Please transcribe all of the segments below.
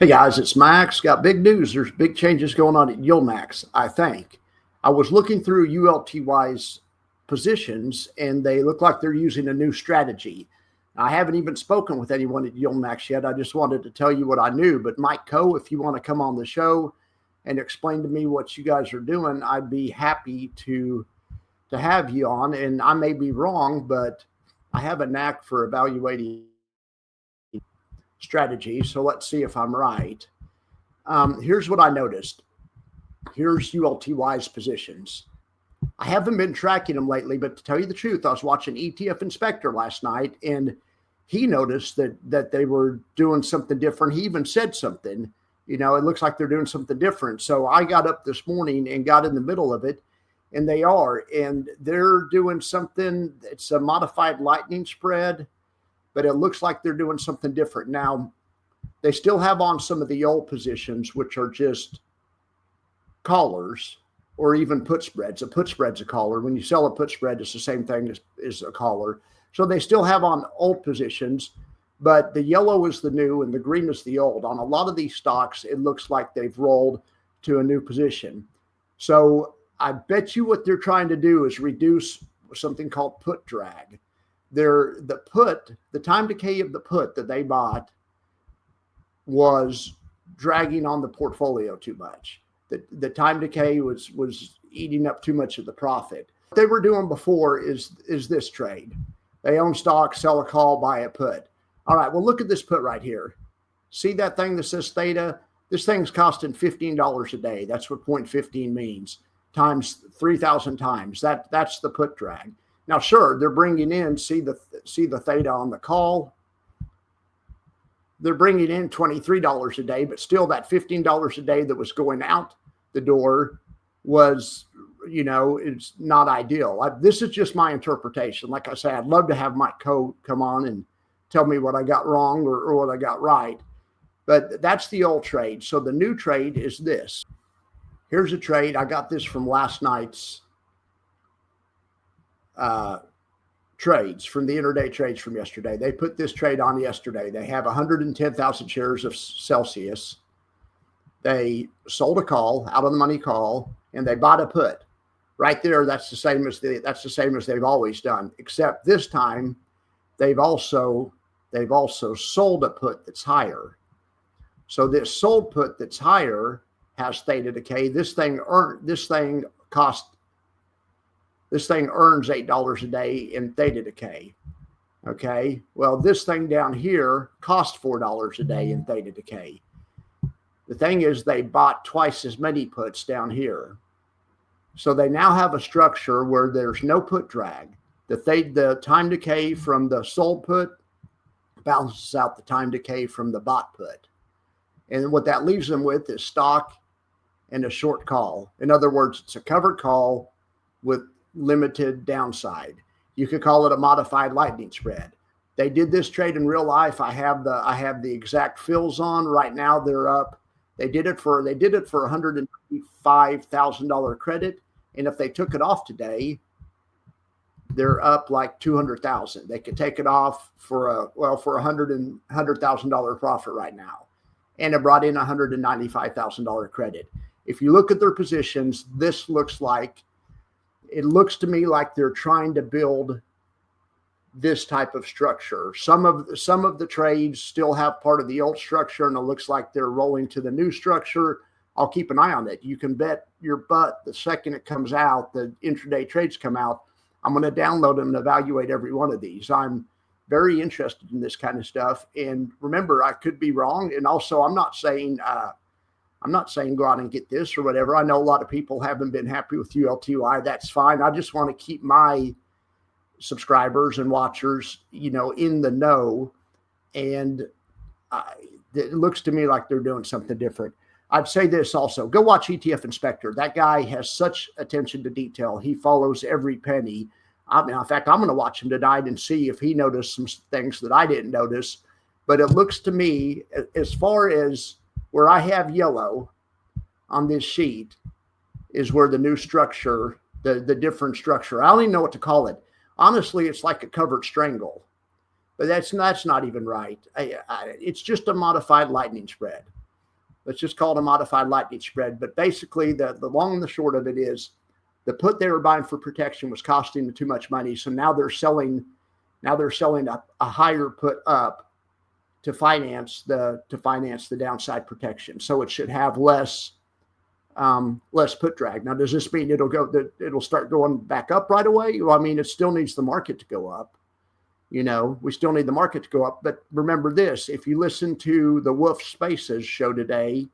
Hey guys, it's Max. Got big news. There's big changes going on at Yieldmax'S, I think. I was looking through ULTY's positions and they look like they're using a new strategy. I haven't even spoken with anyone at Yieldmax'S yet. I just wanted to tell you what I knew. But Mike Coe, if you want to come on the show and explain to me what you guys are doing, I'd be happy to have you on. And I may be wrong, but I have a knack for evaluating strategy. So let's see if I'm right. Here's what I noticed. Here's ULTY's positions. I haven't been tracking them lately, but to tell you the truth, I was watching ETF Inspector last night, and he noticed that they were doing something different. He even said something, it looks like they're doing something different. So I got up this morning and got in the middle of it, and they're doing something. It's a modified lightning spread, but it looks like they're doing something different. Now, they still have on some of the old positions, which are just callers or even put spreads. A put spread's a caller. When you sell a put spread, it's the same thing as a caller. So they still have on old positions, but the yellow is the new and the green is the old. On a lot of these stocks, it looks like they've rolled to a new position. So I bet you what they're trying to do is reduce something called put drag. The time decay of the put that they bought was dragging on the portfolio too much. The time decay was eating up too much of the profit. What they were doing before is this trade. They own stock, sell a call, buy a put. All right, well, look at this put right here. See that thing that says theta? This thing's costing $15 a day. That's what 0.15 means, times 3,000 times. That's the put drag. Now, sure, they're bringing in, see the theta on the call. They're bringing in $23 a day, but still that $15 a day that was going out the door was, it's not ideal. This is just my interpretation. Like I say, I'd love to have Mike Coe come on and tell me what I got wrong or what I got right. But that's the old trade. So the new trade is this. Here's a trade. I got this from last night's trades, from the intraday trades from yesterday. They put this trade on yesterday. They have 110,000 shares of Celsius. They sold a call, out of the money call, and they bought a put. Right there, that's the same as they've always done, except this time they've also sold a put that's higher. So this sold put that's higher has theta decay. This thing earns $8 a day in theta decay. Okay. Well, this thing down here costs $4 a day in theta decay. The thing is, they bought twice as many puts down here. So they now have a structure where there's no put drag. The time decay from the sold put balances out the time decay from the bought put. And what that leaves them with is stock and a short call. In other words, it's a covered call with limited downside. You could call it a modified lightning spread. They did this trade in real life. I have the exact fills on right now. They're up. They did it for $195,000 credit, and if they took it off today, they're up like $200,000. They could take it off for $100,000 profit right now, and it brought in $195,000 credit. If you look at their positions, it looks to me like they're trying to build this type of structure. Some of the trades still have part of the old structure, and it looks like they're rolling to the new structure. I'll keep an eye on it. You can bet your butt the second it comes out, the intraday trades come out, I'm going to download them and evaluate every one of these. I'm very interested in this kind of stuff. And remember, I could be wrong. And also, I'm not saying go out and get this or whatever. I know a lot of people haven't been happy with ULTY. That's fine. I just want to keep my subscribers and watchers, in the know. And it looks to me like they're doing something different. I'd say this also. Go watch ETF Inspector. That guy has such attention to detail. He follows every penny. In fact, I'm going to watch him tonight and see if he noticed some things that I didn't notice. But it looks to me, as far as where I have yellow on this sheet, is where the new structure, the different structure. I don't even know what to call it. Honestly, it's like a covered strangle, but that's not even right. It's just a modified lightning spread. Let's just call it a modified lightning spread. But basically, the long and the short of it is the put they were buying for protection was costing them too much money. So now they're selling a higher put up to finance the downside protection. So it should have less put drag. Now, does this mean it'll start going back up right away? Well, I mean, it still needs the market to go up. We still need the market to go up. But remember this, if you listen to the Wolf Spaces show today,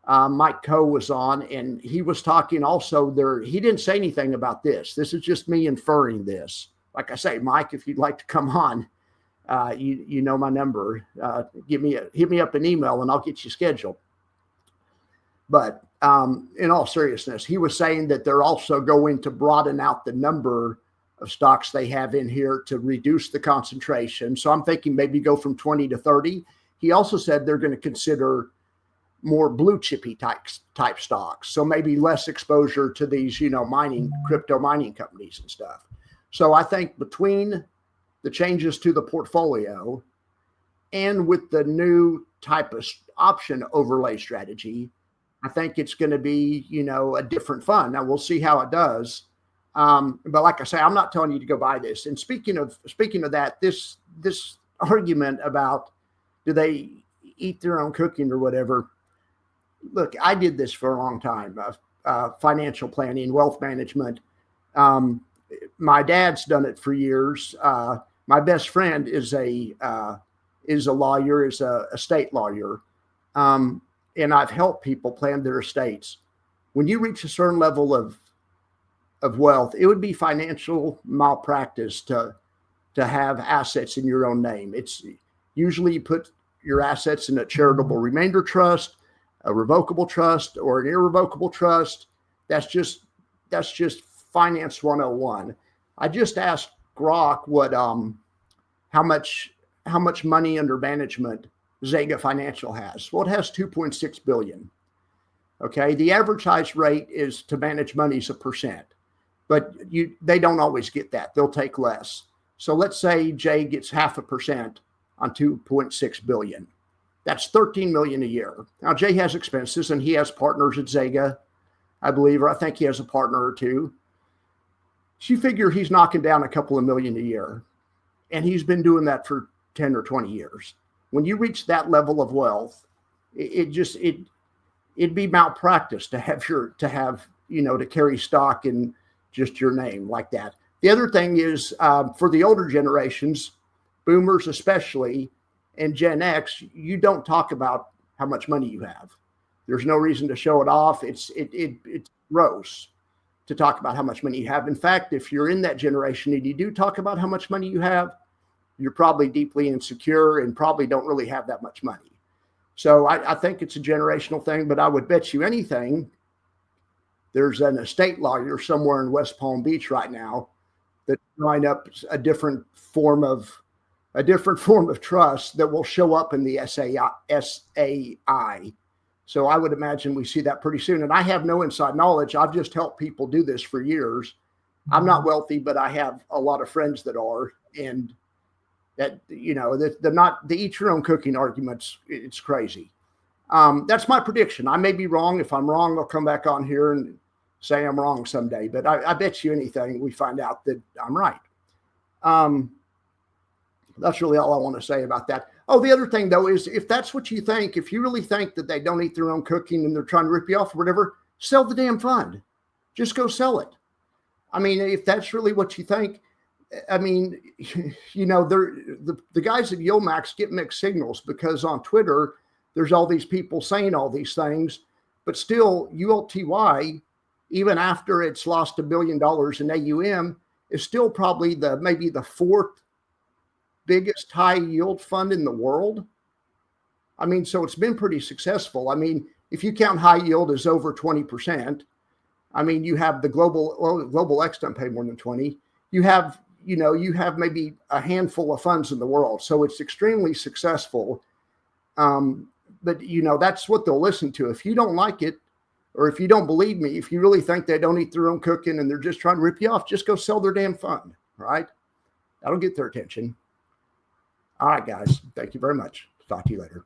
Mike Coe was on, and he was talking also there. He didn't say anything about this. This is just me inferring this. Like I say, Mike, if you'd like to come on, you know my number. Hit me up an email and I'll get you scheduled. But in all seriousness, he was saying that they're also going to broaden out the number of stocks they have in here to reduce the concentration. So I'm thinking maybe go from 20 to 30. He also said they're going to consider more blue chippy type stocks. So maybe less exposure to these, crypto mining companies and stuff. So I think between the changes to the portfolio and with the new type of option overlay strategy, I think it's going to be, a different fund. Now we'll see how it does. But like I say, I'm not telling you to go buy this. And speaking of that, this argument about do they eat their own cooking or whatever. Look, I did this for a long time, financial planning, wealth management. My dad's done it for years. My best friend is a lawyer, is a estate lawyer. And I've helped people plan their estates. When you reach a certain level of wealth, it would be financial malpractice to have assets in your own name. It's usually you put your assets in a charitable remainder trust, a revocable trust, or an irrevocable trust. That's just finance 101. I just asked Grok what how much money under management Zega Financial has. Well, it has 2.6 billion. Okay, the advertised rate is to manage money is 1%, but they don't always get that. They'll take less. So let's say Jay gets 0.5% on 2.6 billion. That's 13 million a year. Now Jay has expenses and he has partners at Zega, I believe, or I think he has a partner or two. So you figure he's knocking down a couple of million a year, and he's been doing that for 10 or 20 years. When you reach that level of wealth, it'd be malpractice to carry stock in just your name like that. The other thing is for the older generations, boomers especially, and Gen X, you don't talk about how much money you have. There's no reason to show it off. It's gross to talk about how much money you have. In fact, if you're in that generation and you do talk about how much money you have, you're probably deeply insecure and probably don't really have that much money. So I think it's a generational thing, but I would bet you anything there's an estate lawyer somewhere in West Palm Beach right now that's drawing up a different form of trust that will show up in the SAI. So I would imagine we see that pretty soon. And I have no inside knowledge. I've just helped people do this for years. I'm not wealthy, but I have a lot of friends that are, and that, the eat your own cooking arguments, it's crazy. That's my prediction. I may be wrong. If I'm wrong, I'll come back on here and say I'm wrong someday, but I bet you anything we find out that I'm right. That's really all I want to say about that. Oh, the other thing though, is if that's what you think, if you really think that they don't eat their own cooking and they're trying to rip you off or whatever, sell the damn fund. Just go sell it. I mean, if that's really what you think, I mean, the guys at Yieldmax'S get mixed signals, because on Twitter, there's all these people saying all these things, but still ULTY, even after it's lost $1 billion in AUM, is still probably maybe the fourth biggest high yield fund in the world. I mean, so it's been pretty successful. I mean, if you count high yield as over 20%, I mean, you have the global X don't pay more than 20. You have maybe a handful of funds in the world. So it's extremely successful. But that's what they'll listen to. If you don't like it, or if you don't believe me, if you really think they don't eat their own cooking and they're just trying to rip you off, just go sell their damn fund, right? That'll get their attention. All right, guys. Thank you very much. Talk to you later.